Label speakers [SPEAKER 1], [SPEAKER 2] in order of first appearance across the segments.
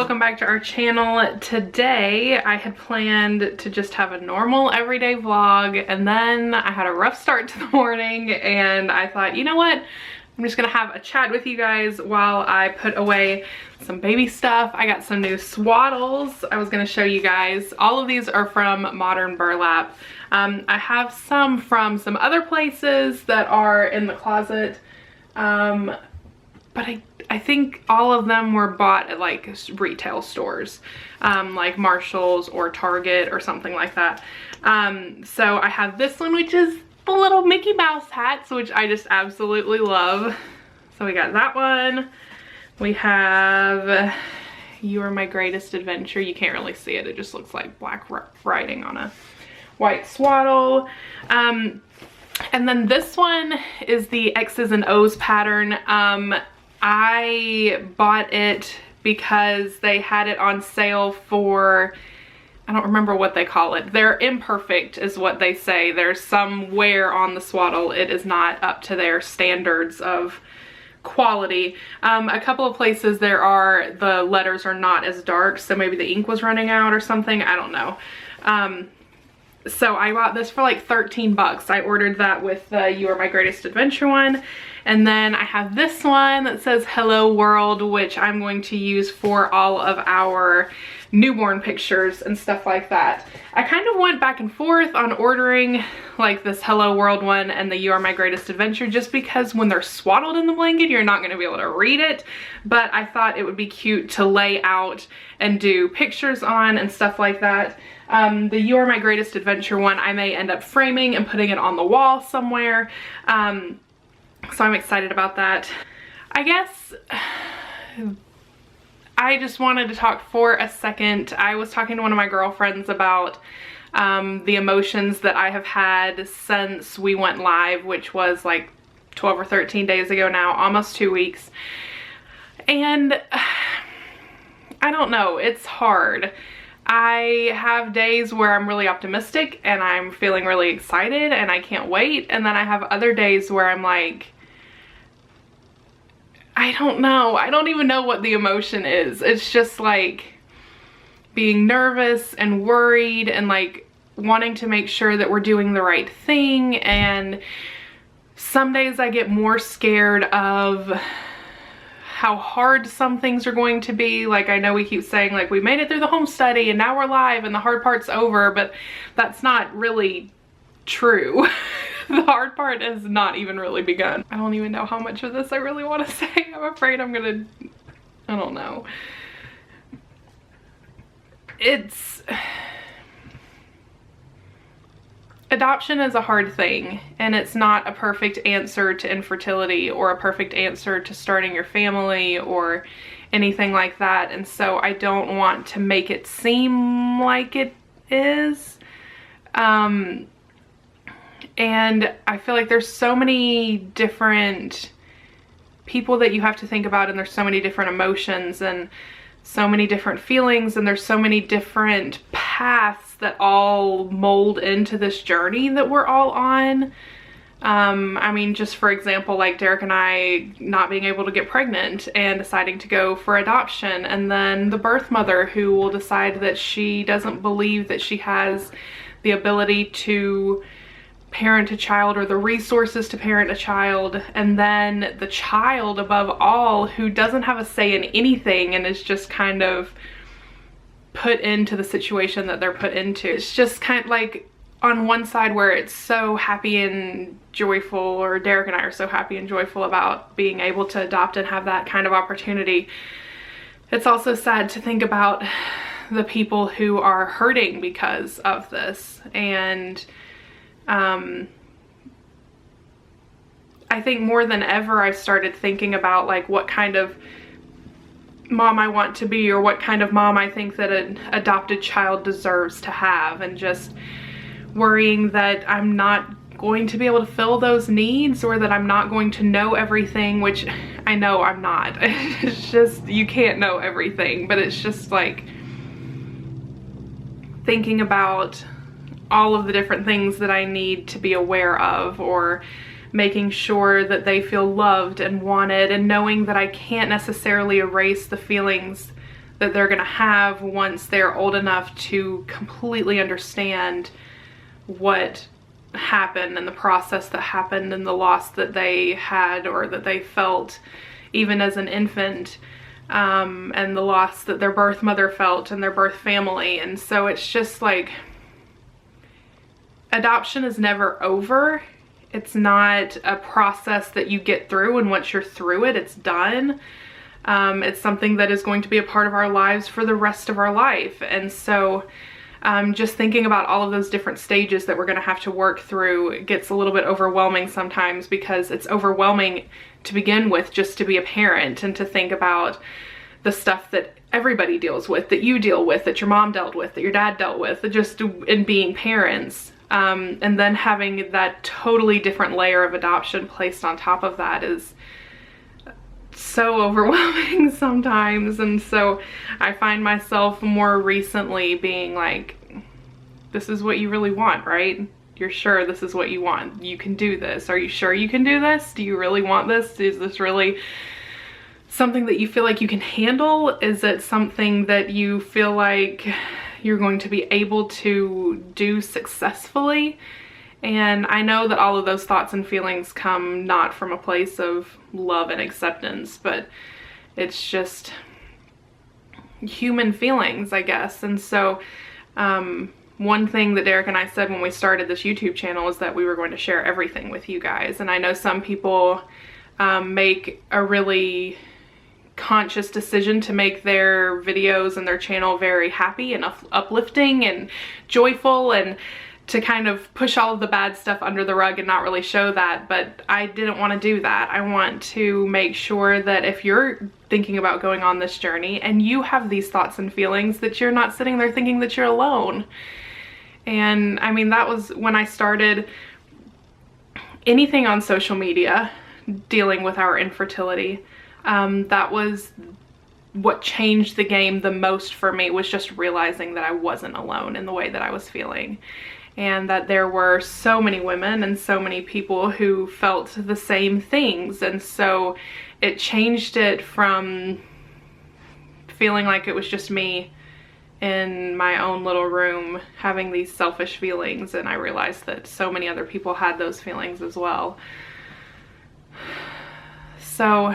[SPEAKER 1] welcome back to our channel. Today I had planned to just have a normal everyday vlog, and then I had a rough start to the morning and I thought, you know what, I'm just gonna have a chat with you guys while I put away some baby stuff. I got some new swaddles I was gonna show you guys. All of these are from Modern Burlap. I have some from some other places that are in the closet, but I think all of them were bought at like retail stores, like Marshall's or Target or something like that. So I have this one, which is the little Mickey Mouse hats, which I just absolutely love. So we got that one. We have You Are My Greatest Adventure. You can't really see it. It just looks like black writing on a white swaddle. And then this one is the X's and O's pattern. I bought it because they had it on sale for, I don't remember what they call it. They're imperfect is what they say. There's some wear on the swaddle. It is not up to their standards of quality. A couple of places the letters are not as dark, so maybe the ink was running out or something. I don't know. So I bought this for like 13 bucks. I ordered that with the You Are My Greatest Adventure one. And then I have this one that says Hello World, which I'm going to use for all of our newborn pictures and stuff like that. I kind of went back and forth on ordering like this Hello World one and the You Are My Greatest Adventure, just because when they're swaddled in the blanket, you're not going to be able to read it. But I thought it would be cute to lay out and do pictures on and stuff like that. The You Are My Greatest Adventure one, I may end up framing and putting it on the wall somewhere. So I'm excited about that. I guess I just wanted to talk for a second. I was talking to one of my girlfriends about the emotions that I have had since we went live, which was like 12 or 13 days ago now, almost 2 weeks. And I don't know, it's hard. I have days where I'm really optimistic and I'm feeling really excited and I can't wait. And then I have other days where I'm like, I don't know. I don't even know what the emotion is. It's just like being nervous and worried and like wanting to make sure that we're doing the right thing. And some days I get more scared of how hard some things are going to be. Like, I know we keep saying like we made it through the home study and now we're live and the hard part's over, but that's not really true. The hard part has not even really begun. I don't even know how much of this I really want to say. I'm afraid I'm gonna, I don't know. Adoption is a hard thing, and it's not a perfect answer to infertility or a perfect answer to starting your family or anything like that. And so I don't want to make it seem like it is. And I feel like there's so many different people that you have to think about, and there's so many different emotions and so many different feelings, and there's so many different paths that all mold into this journey that we're all on. I mean, just for example, like Derek and I not being able to get pregnant and deciding to go for adoption, and then the birth mother who will decide that she doesn't believe that she has the ability to parent a child or the resources to parent a child, and then the child above all who doesn't have a say in anything and is just kind of put into the situation that they're put into. It's just kind of like on one side where it's so happy and joyful, or Derek and I are so happy and joyful about being able to adopt and have that kind of opportunity, it's also sad to think about the people who are hurting because of this. And I think more than ever I've started thinking about like what kind of mom I want to be, or what kind of mom I think that an adopted child deserves to have, and just worrying that I'm not going to be able to fill those needs, or that I'm not going to know everything, which I know I'm not. It's just, you can't know everything, but it's just like thinking about all of the different things that I need to be aware of, or making sure that they feel loved and wanted, and knowing that I can't necessarily erase the feelings that they're gonna have once they're old enough to completely understand what happened and the process that happened and the loss that they had or that they felt even as an infant, and the loss that their birth mother felt and their birth family. And so it's just like, adoption is never over. It's not a process that you get through, and once you're through it, it's done. It's something that is going to be a part of our lives for the rest of our life. And so just thinking about all of those different stages that we're going to have to work through gets a little bit overwhelming sometimes, because it's overwhelming to begin with just to be a parent and to think about the stuff that everybody deals with, that you deal with, that your mom dealt with, that your dad dealt with, just in being parents. And then having that totally different layer of adoption placed on top of that is so overwhelming sometimes. And so I find myself more recently being like, this is what you really want, right? You're sure this is what you want? You can do this. Are you sure you can do this? Do you really want this? Is this really something that you feel like you can handle? Is it something that you feel like you're going to be able to do successfully? And I know that all of those thoughts and feelings come not from a place of love and acceptance, but it's just human feelings, I guess. And so one thing that Derek and I said when we started this YouTube channel is that we were going to share everything with you guys. And I know some people make a really conscious decision to make their videos and their channel very happy and uplifting and joyful, and to kind of push all of the bad stuff under the rug and not really show that. But I didn't want to do that. I want to make sure that if you're thinking about going on this journey and you have these thoughts and feelings, that you're not sitting there thinking that you're alone. And I mean, that was when I started anything on social media dealing with our infertility. That was what changed the game the most for me, was just realizing that I wasn't alone in the way that I was feeling, and that there were so many women and so many people who felt the same things. And so it changed it from feeling like it was just me in my own little room having these selfish feelings, and I realized that so many other people had those feelings as well. So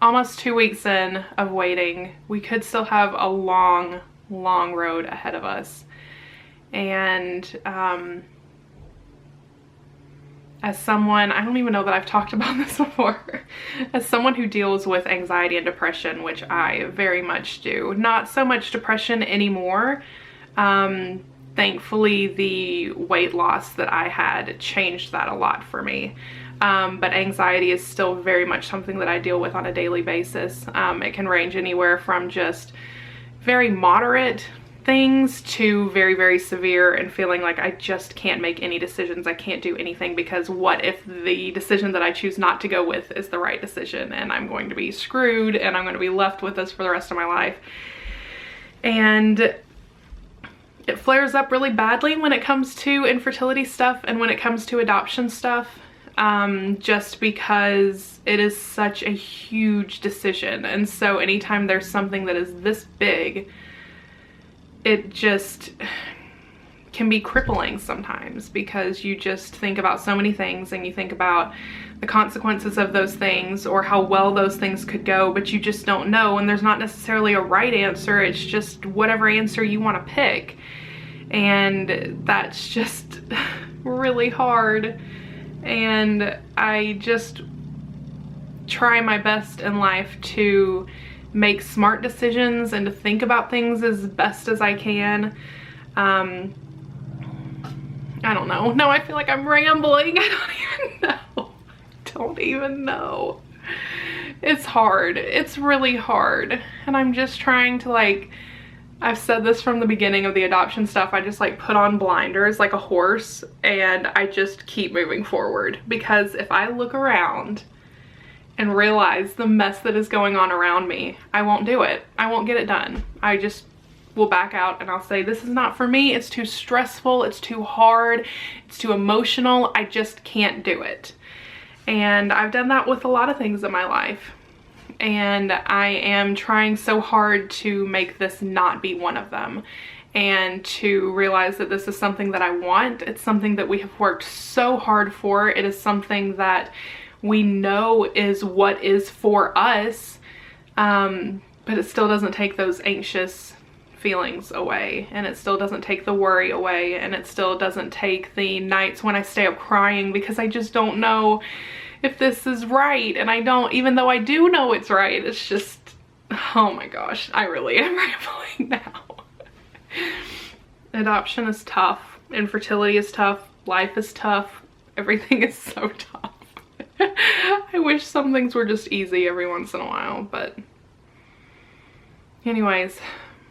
[SPEAKER 1] almost 2 weeks in of waiting, we could still have a long, long road ahead of us. And as someone, I don't even know that I've talked about this before, as someone who deals with anxiety and depression, which I very much do, not so much depression anymore. Thankfully, the weight loss that I had changed that a lot for me. But anxiety is still very much something that I deal with on a daily basis. It can range anywhere from just very moderate things to very, very severe, and feeling like I just can't make any decisions. I can't do anything, because what if the decision that I choose not to go with is the right decision, and I'm going to be screwed and I'm going to be left with this for the rest of my life. And it flares up really badly when it comes to infertility stuff and when it comes to adoption stuff. Just because it is such a huge decision. And so anytime there's something that is this big, it just can be crippling sometimes, because you just think about so many things, and you think about the consequences of those things or how well those things could go, but you just don't know. And there's not necessarily a right answer. It's just whatever answer you want to pick. And that's just really hard. And I just try my best in life to make smart decisions and to think about things as best as I can. I don't know. No, I feel like I'm rambling. I don't even know. It's hard. It's really hard. And I'm just trying to, like, I've said this from the beginning of the adoption stuff, I just like put on blinders like a horse, and I just keep moving forward. Because if I look around and realize the mess that is going on around me, I won't do it. I won't get it done. I just will back out and I'll say, this is not for me. It's too stressful. It's too hard. It's too emotional. I just can't do it. And I've done that with a lot of things in my life. and I am trying so hard to make this not be one of them, and to realize that this is something that I want. It's something that we have worked so hard for. It is something that we know is what is for us, but it still doesn't take those anxious feelings away, and it still doesn't take the worry away, and it still doesn't take the nights when I stay up crying because I just don't know if this is right, and I don't, even though I do know it's right, it's just, oh my gosh, I really am rambling now. Adoption is tough, infertility is tough, life is tough, everything is so tough. I wish some things were just easy every once in a while, but anyways,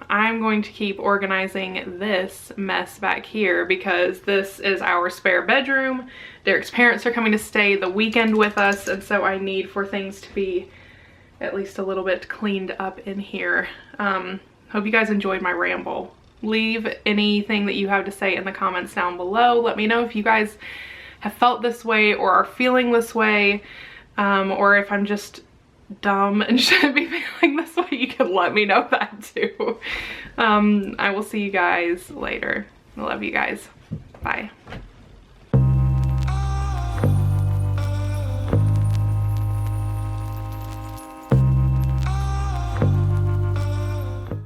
[SPEAKER 1] I'm going to keep organizing this mess back here because this is our spare bedroom. Derek's parents are coming to stay the weekend with us, and so I need for things to be at least a little bit cleaned up in here. Hope you guys enjoyed my ramble. Leave anything that you have to say in the comments down below. Let me know if you guys have felt this way or are feeling this way, or if I'm just dumb and shouldn't be feeling this way. You can let me know that too. I will see you guys later. I love you guys. Bye.